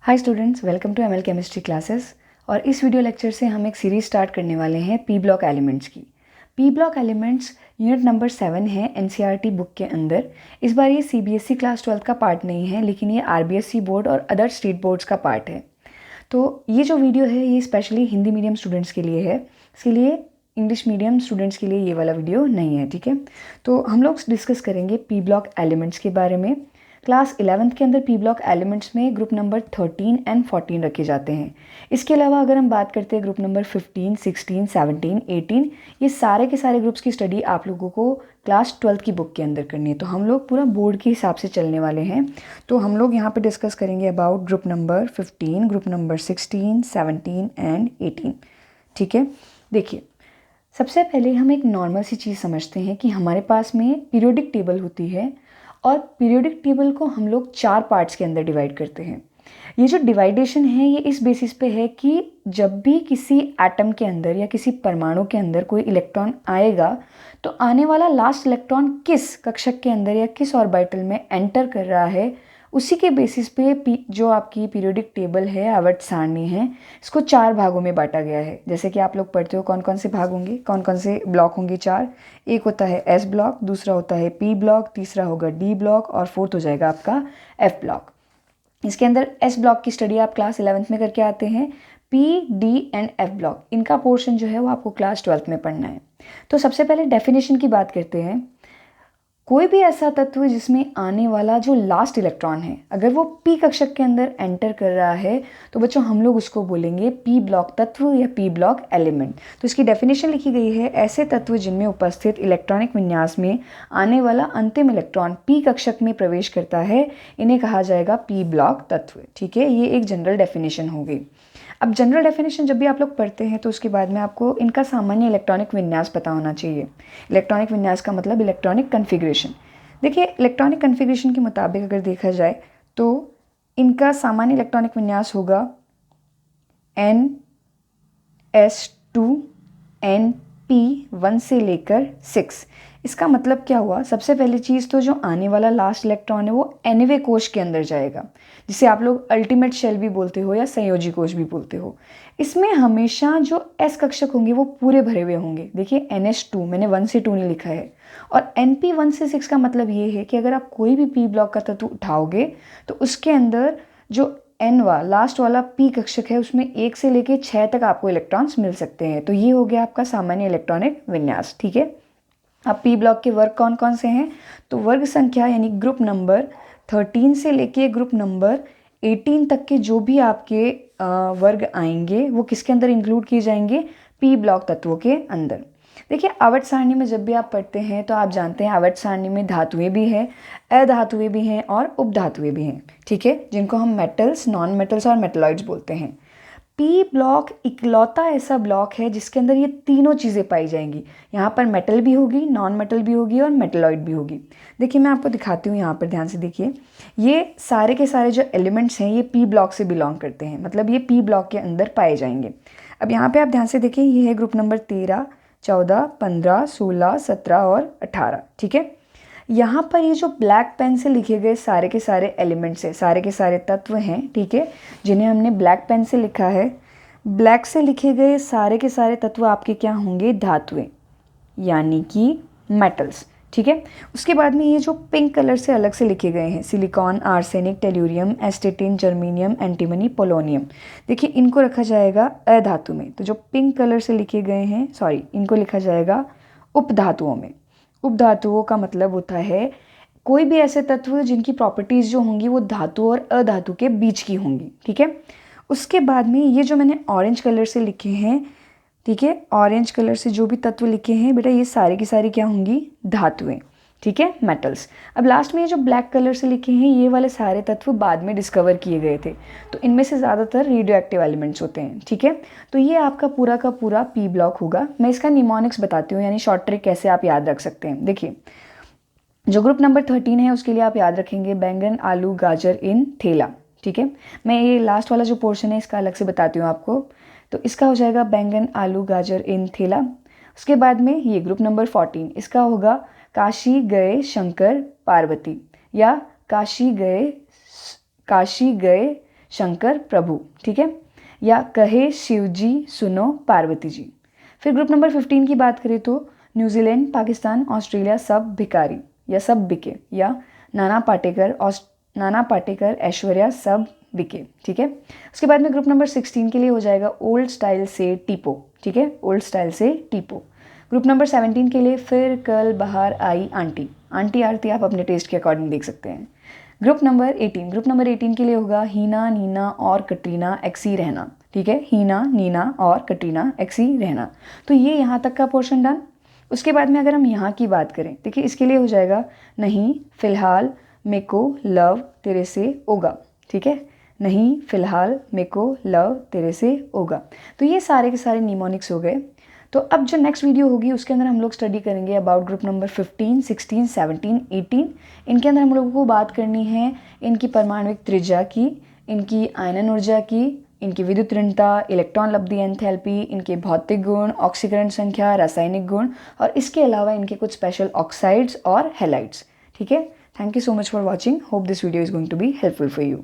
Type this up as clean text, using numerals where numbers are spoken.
Hi students, welcome to ML chemistry classes. और इस video lecture से हम एक सीरीज स्टार्ट करने वाले हैं पी ब्लॉक एलिमेंट्स की। P block elements unit number 7 है एनसीईआरटी बुक के अंदर। इस बार ये सीबीएसई क्लास 12 का पार्ट नहीं है, लेकिन ये आरबीएसई बोर्ड और अदर स्टेट बोर्ड्स का पार्ट है। तो ये जो वीडियो है ये स्पेशली हिंदी मीडियम स्टूडेंट्स के लिए है, इसके लिए इंग्लिश मीडियम स्टूडेंट्स के लिए ये वाला वीडियो नहीं है। ठीक है, तो हम लोग डिस्कस करेंगे पी ब्लॉक एलिमेंट्स के बारे में। क्लास 11th के अंदर पी ब्लॉक एलिमेंट्स में ग्रुप नंबर 13 एंड 14 रखे जाते हैं। इसके अलावा अगर हम बात करते हैं ग्रुप नंबर 15, 16, 17, 18, ये सारे के सारे ग्रुप्स की स्टडी आप लोगों को क्लास 12 की बुक के अंदर करनी है। तो हम लोग पूरा बोर्ड के हिसाब से चलने वाले हैं। तो हम लोग यहाँ पे डिस्कस करेंगे about group number 15, group number 16, 17 and 18। ठीक है, देखिए सबसे पहले हम एक नॉर्मल सी चीज़ समझते हैं कि हमारे पास में पीरियोडिक टेबल होती है और पीरियोडिक टेबल को हम लोग 4 पार्ट्स के अंदर डिवाइड करते हैं। ये जो डिवाइडेशन है ये इस बेसिस पे है कि जब भी किसी एटम के अंदर या किसी परमाणु के अंदर कोई इलेक्ट्रॉन आएगा तो आने वाला लास्ट इलेक्ट्रॉन किस कक्षक के अंदर या किस ऑर्बिटल में एंटर कर रहा है, उसी के बेसिस पे जो आपकी पीरियोडिक टेबल है, आवर्त सारणी है, इसको 4 भागों में बांटा गया है। जैसे कि आप लोग पढ़ते हो कौन कौन से भाग होंगे, कौन कौन से ब्लॉक होंगे 4। एक होता है एस ब्लॉक, दूसरा होता है पी ब्लॉक, तीसरा होगा डी ब्लॉक और फोर्थ हो जाएगा आपका एफ ब्लॉक। इसके अंदर एस ब्लॉक की स्टडी आप क्लास 11th में करके आते हैं। P, D and F block, इनका पोर्शन जो है वो आपको क्लास 12th में पढ़ना है। तो सबसे पहले डेफिनेशन की बात करते हैं। कोई भी ऐसा तत्व जिसमें आने वाला जो लास्ट इलेक्ट्रॉन है, अगर वो पी कक्षक के अंदर एंटर कर रहा है तो बच्चों हम लोग उसको बोलेंगे पी ब्लॉक तत्व या पी ब्लॉक एलिमेंट। तो इसकी डेफिनेशन लिखी गई है, ऐसे तत्व जिनमें उपस्थित इलेक्ट्रॉनिक विन्यास में आने वाला अंतिम इलेक्ट्रॉन पी कक्षक में प्रवेश करता है, इन्हें कहा जाएगा पी ब्लॉक तत्व। ठीक है, ये एक जनरल डेफिनेशन हो गई। अब जनरल डेफिनेशन जब भी आप लोग पढ़ते हैं तो उसके बाद में आपको इनका सामान्य इलेक्ट्रॉनिक विन्यास पता होना चाहिए। इलेक्ट्रॉनिक विन्यास का मतलब इलेक्ट्रॉनिक कन्फिग्रेशन। देखिए इलेक्ट्रॉनिक कन्फिग्रेशन के मुताबिक अगर देखा जाए तो इनका सामान्य इलेक्ट्रॉनिक विन्यास होगा NS2 NP1 से लेकर 6। इसका मतलब क्या हुआ, सबसे पहली चीज़ तो जो आने वाला लास्ट इलेक्ट्रॉन है वो एनवे कोश के अंदर जाएगा, जिसे आप लोग अल्टीमेट शेल भी बोलते हो या संयोजी कोश भी बोलते हो। इसमें हमेशा जो एस कक्षक होंगे वो पूरे भरे हुए होंगे। देखिए NS2 मैंने 1 से 2 नहीं लिखा है, और NP1 से 6 का मतलब ये है कि अगर आप कोई भी पी ब्लॉक का तत्व उठाओगे तो उसके अंदर जो लास्ट वाला पी कक्षक है उसमें 1 से लेकर 6 तक आपको इलेक्ट्रॉन्स मिल सकते हैं। तो ये हो गया आपका सामान्य इलेक्ट्रॉनिक विन्यास। ठीक है, अब पी ब्लॉक के वर्ग कौन कौन से हैं, तो वर्ग संख्या यानी ग्रुप नंबर 13 से लेके ग्रुप नंबर 18 तक के जो भी आपके वर्ग आएंगे वो किसके अंदर इंक्लूड किए जाएंगे, पी ब्लॉक तत्वों के अंदर। देखिए आवर्त सारणी में जब भी आप पढ़ते हैं तो आप जानते हैं आवर्त सारणी में धातुएं भी हैं, अधातुएं भी हैं और उपधातुएं भी हैं। ठीक है, जिनको हम मेटल्स, नॉन मेटल्स और मेटलॉइड्स बोलते हैं। पी ब्लॉक इकलौता ऐसा ब्लॉक है जिसके अंदर ये तीनों चीज़ें पाई जाएंगी। यहाँ पर मेटल भी होगी, नॉन मेटल भी होगी और मेटलॉइड भी होगी। देखिए मैं आपको दिखाती हूँ, यहाँ पर ध्यान से देखिए, ये सारे के सारे जो एलिमेंट्स हैं ये पी ब्लॉक से बिलोंग करते हैं, मतलब ये पी ब्लॉक के अंदर पाए जाएंगे। अब यहाँ पे आप ध्यान से देखिए, ये है ग्रुप नंबर 13, 14, 15, 16, 17 और 18। ठीक है, यहाँ पर ये जो ब्लैक पेन से लिखे गए सारे के सारे एलिमेंट्स हैं, सारे के सारे तत्व हैं, ठीक है, जिन्हें हमने ब्लैक पेन से लिखा है। ब्लैक से लिखे गए सारे के सारे तत्व आपके क्या होंगे, धातुएं यानी कि मेटल्स। ठीक है, उसके बाद में ये जो पिंक कलर से अलग से लिखे गए हैं, silicon, arsenic, tellurium, एस्टेटिन, germanium, antimony, polonium, देखिए इनको रखा जाएगा अधातु में। तो जो पिंक कलर से लिखे गए हैं, इनको लिखा जाएगा उपधातुओं में। उपधातुओं का मतलब होता है कोई भी ऐसे तत्व जिनकी प्रॉपर्टीज़ जो होंगी वो धातु और अधातु के बीच की होंगी। ठीक है, उसके बाद में ये जो मैंने ऑरेंज कलर से लिखे हैं, ठीक है, ऑरेंज कलर से जो भी तत्व लिखे हैं बेटा ये सारी की सारी क्या होंगी, धातुएं। ठीक है, मेटल्स। अब लास्ट में ये जो ब्लैक कलर से लिखे हैं ये वाले सारे तत्व बाद में डिस्कवर किए गए थे, तो इनमें से ज़्यादातर रेडियो एक्टिव एलिमेंट्स होते हैं। ठीक है, तो ये आपका पूरा का पूरा पी ब्लॉक होगा। मैं इसका निमोनिक्स बताती हूँ, यानी शॉर्ट ट्रिक कैसे आप याद रख सकते हैं। देखिए जो ग्रुप नंबर 13 है उसके लिए आप याद रखेंगे बैंगन, आलू, गाजर इन थैला। ठीक है, मैं ये लास्ट वाला जो पोर्शन है इसका अलग से बताती हूँ आपको। तो इसका हो जाएगा बैंगन, आलू, गाजर इन थैला। उसके बाद में ये ग्रुप नंबर 14, इसका होगा काशी गए शंकर पार्वती, या काशी गए शंकर प्रभु, ठीक है, या कहे शिव जी सुनो पार्वती जी। फिर ग्रुप नंबर 15 की बात करें तो न्यूजीलैंड, पाकिस्तान, ऑस्ट्रेलिया सब भिखारी या सब बिके, या नाना पाटेकर ऐश्वर्या सब बिके, ठीक है। उसके बाद में ग्रुप नंबर 16 के लिए हो जाएगा ओल्ड स्टाइल से टीपो, ठीक है, ओल्ड स्टाइल से टीपो। ग्रुप नंबर 17 के लिए फिर कल बाहर आई आंटी, आंटी आरती आप अपने टेस्ट के अकॉर्डिंग देख सकते हैं। ग्रुप नंबर 18 के लिए होगा हीना, नीना और कटरीना एक्सी रहना, ठीक है, हीना, नीना और कटरीना एक्सी रहना। तो ये यहाँ तक का पोर्शन डन। उसके बाद में अगर हम यहाँ की बात करें, देखिए इसके लिए हो जाएगा नहीं फिलहाल मेको लव तेरे से होगा, ठीक है, नहीं फिलहाल मेको लव तेरे से होगा। तो ये सारे के सारे निमोनिक्स हो गए। तो अब जो नेक्स्ट वीडियो होगी उसके अंदर हम लोग स्टडी करेंगे अबाउट ग्रुप नंबर 15, 16, 17, 18। इनके अंदर हम लोगों को बात करनी है इनकी परमाणविक त्रिज्या की, इनकी आयनन ऊर्जा की, इनकी विद्युत ऋणता, इलेक्ट्रॉन लब्धि एंथैल्पी, इनके भौतिक गुण, ऑक्सीकरण संख्या, रासायनिक गुण, और इसके अलावा इनके कुछ स्पेशल ऑक्साइड्स और हैलाइड्स, ठीक है। Thank you so much for watching. Hope this video is going to be helpful for you.